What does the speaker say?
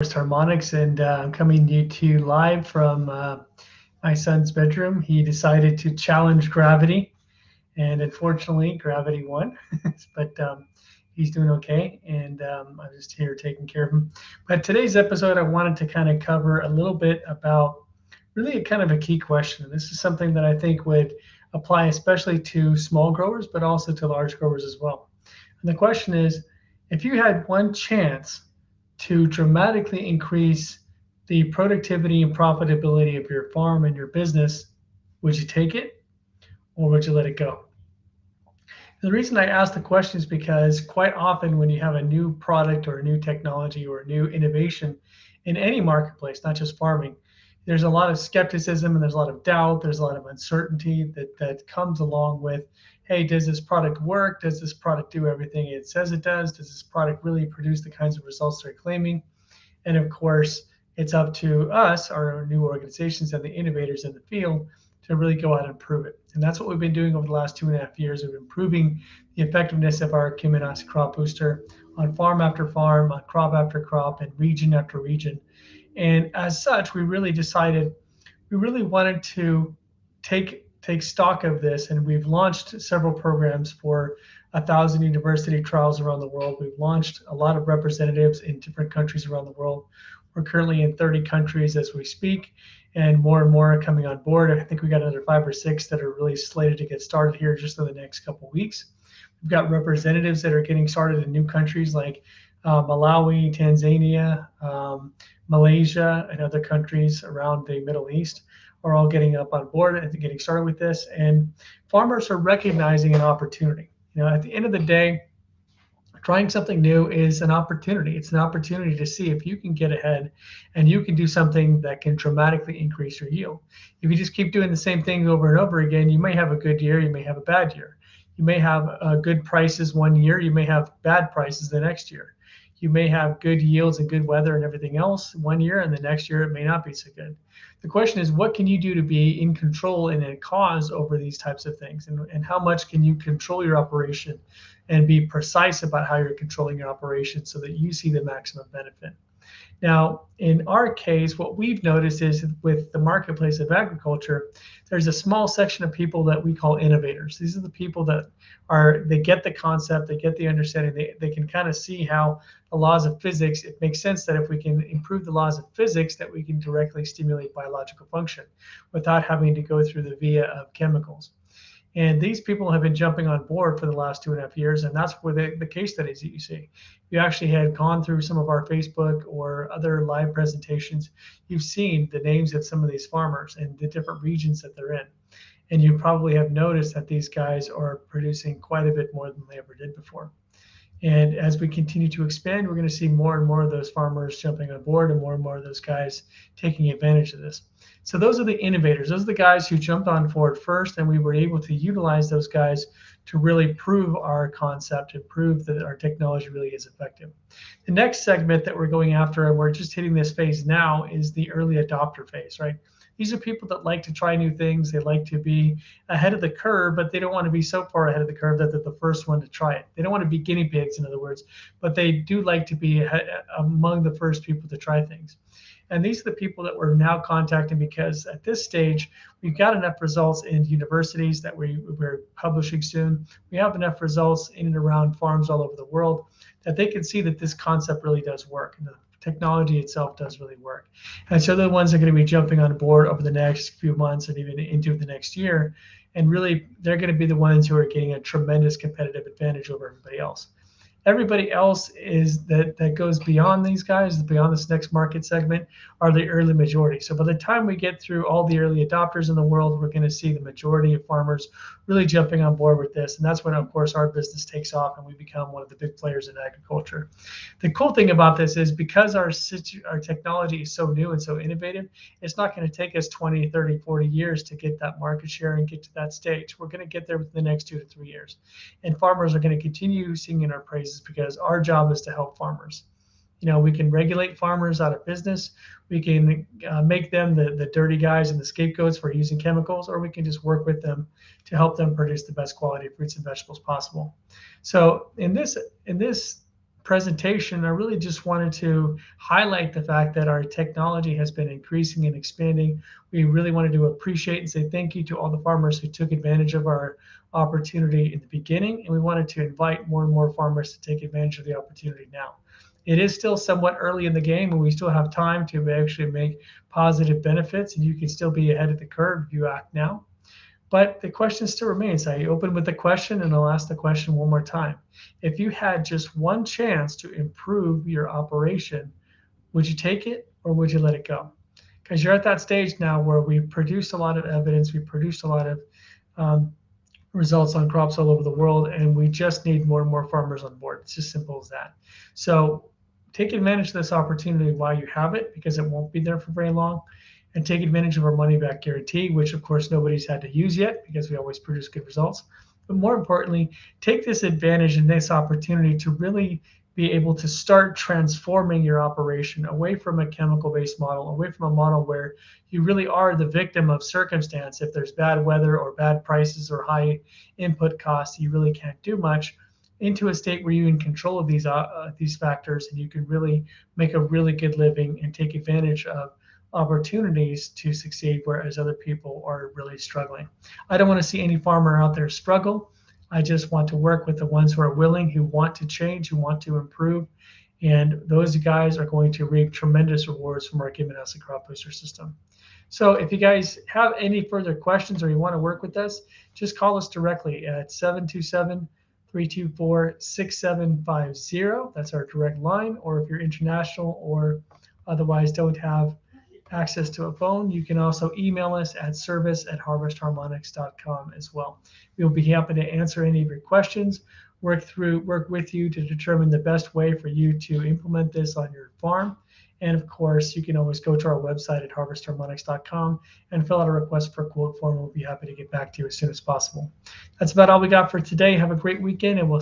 Harvest Harmonics, and I'm coming to you live from my son's bedroom. He decided to challenge gravity, and unfortunately, gravity won, but he's doing okay, and I'm just here taking care of him. But today's episode, I wanted to kind of cover a little bit about really a kind of a key question. This is something that I think would apply especially to small growers, but also to large growers as well. And the question is, if you had one chance to dramatically increase the productivity and profitability of your farm and your business, would you take it or would you let it go? And the reason I ask the question is because quite often when you have a new product or a new technology or a new innovation in any marketplace, not just farming, there's a lot of skepticism and there's a lot of doubt. There's a lot of uncertainty that comes along with, hey, does this product work? Does this product do everything it says it does? Does this product really produce the kinds of results they're claiming? And of course, it's up to us, our new organizations and the innovators in the field to really go out and prove it. And that's what we've been doing over the last 2.5 years of improving the effectiveness of our Cuminous crop booster on farm after farm, on crop after crop, and region after region. And as such, we really decided we really wanted to take stock of this, and we've launched several programs for 1,000 university trials around the world. We've launched a lot of representatives in different countries around the world. We're currently in 30 countries as we speak, and more are coming on board. I think we got another 5 or 6 that are really slated to get started here just in the next couple of weeks. We've got representatives that are getting started in new countries like Malawi, Tanzania, Malaysia, and other countries around the Middle East are all getting up on board and getting started with this. And farmers are recognizing an opportunity. At the end of the day, trying something new is an opportunity. It's an opportunity to see if you can get ahead and you can do something that can dramatically increase your yield. If you just keep doing the same thing over and over again, you may have a good year, you may have a bad year. You may have good prices one year, you may have bad prices the next year. You may have good yields and good weather and everything else one year, and the next year it may not be so good. The question is, what can you do to be in control and a cause over these types of things? And how much can you control your operation and be precise about how you're controlling your operation so that you see the maximum benefit? Now, in our case, what we've noticed is with the marketplace of agriculture, there's a small section of people that we call innovators. These are the people that they get the concept, they get the understanding, they can kind of see how the laws of physics, it makes sense that if we can improve the laws of physics, that we can directly stimulate biological function without having to go through the via of chemicals. And these people have been jumping on board for the last 2.5 years, and that's where the case studies that you see. You actually had gone through some of our Facebook or other live presentations. You've seen the names of some of these farmers and the different regions that they're in. And you probably have noticed that these guys are producing quite a bit more than they ever did before. And as we continue to expand, we're going to see more and more of those farmers jumping on board and more of those guys taking advantage of this. So those are the innovators. Those are the guys who jumped on board first, and we were able to utilize those guys to really prove our concept and prove that our technology really is effective. The next segment that we're going after, and we're just hitting this phase now, is the early adopter phase, right? These are people that like to try new things. They like to be ahead of the curve, but they don't want to be so far ahead of the curve that they're the first one to try it. They don't want to be guinea pigs, in other words, but they do like to be among the first people to try things. And these are the people that we're now contacting because at this stage, we've got enough results in universities that we're publishing soon. We have enough results in and around farms all over the world that they can see that this concept really does work. And the technology itself does really work. And so they're the ones that are going to be jumping on board over the next few months and even into the next year. And really, they're going to be the ones who are getting a tremendous competitive advantage over everybody else. Everybody else is that goes beyond these guys, beyond this next market segment, are the early majority. So by the time we get through all the early adopters in the world, we're going to see the majority of farmers really jumping on board with this. And that's when, of course, our business takes off and we become one of the big players in agriculture. The cool thing about this is because our technology is so new and so innovative, it's not going to take us 20, 30, 40 years to get that market share and get to that stage. We're going to get there within the next 2 to 3 years. And farmers are going to continue singing our praises because our job is to help farmers. We can regulate farmers out of business. We can make them the dirty guys and the scapegoats for using chemicals, or we can just work with them to help them produce the best quality fruits and vegetables possible. So in this presentation, I really just wanted to highlight the fact that our technology has been increasing and expanding. We really wanted to appreciate and say thank you to all the farmers who took advantage of our opportunity in the beginning, and we wanted to invite more and more farmers to take advantage of the opportunity now. It is still somewhat early in the game, and we still have time to actually make positive benefits, and you can still be ahead of the curve if you act now. But the question still remains. I open with the question and I'll ask the question one more time. If you had just one chance to improve your operation, would you take it or would you let it go? Because you're at that stage now where we've produced a lot of evidence, we've produced a lot of um, results on crops all over the world, and we just need more and more farmers on board. It's just simple as that. So take advantage of this opportunity while you have it, because it won't be there for very long, and take advantage of our money back guarantee, which of course nobody's had to use yet because we always produce good results. But more importantly, take this advantage and this opportunity to really be able to start transforming your operation away from a chemical-based model, away from a model where you really are the victim of circumstance. If there's bad weather or bad prices or high input costs, you really can't do much, into a state where you're in control of these factors, and you can really make a really good living and take advantage of opportunities to succeed, whereas other people are really struggling. I don't want to see any farmer out there struggle. I just want to work with the ones who are willing, who want to change, who want to improve. And those guys are going to reap tremendous rewards from our Giving Us a Crop Booster system. So if you guys have any further questions or you want to work with us, just call us directly at 727-324-6750. That's our direct line. Or if you're international or otherwise don't have access to a phone, you can also email us at service@harvestharmonics.com as well. We'll be happy to answer any of your questions, work with you to determine the best way for you to implement this on your farm. And of course, you can always go to our website at harvestharmonics.com and fill out a request for a quote form. We'll be happy to get back to you as soon as possible. That's about all we got for today. Have a great weekend, and we'll